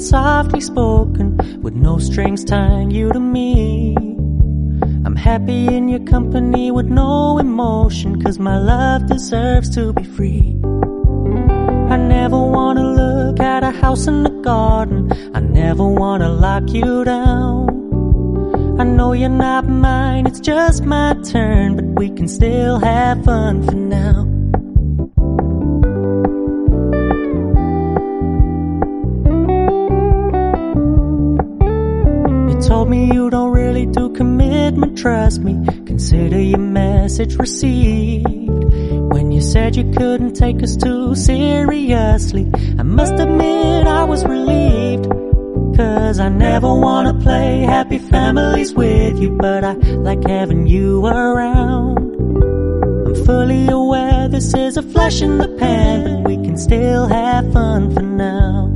softly spoken, with no strings tying you to me. I'm happy in your company with no emotion, 'cause my love deserves to be free. I never wanna look at a house in the garden, I never wanna lock you down. I know you're not mine, it's just my turn, but we can still have fun for now. You told me you don't really do commitment, trust me, consider your message received. When you said you couldn't take us too seriously, I must admit I was relieved. 'Cause I never wanna play happy families with you, but I like having you around. I'm fully aware this is a flash in the pan, but we can still have fun for now.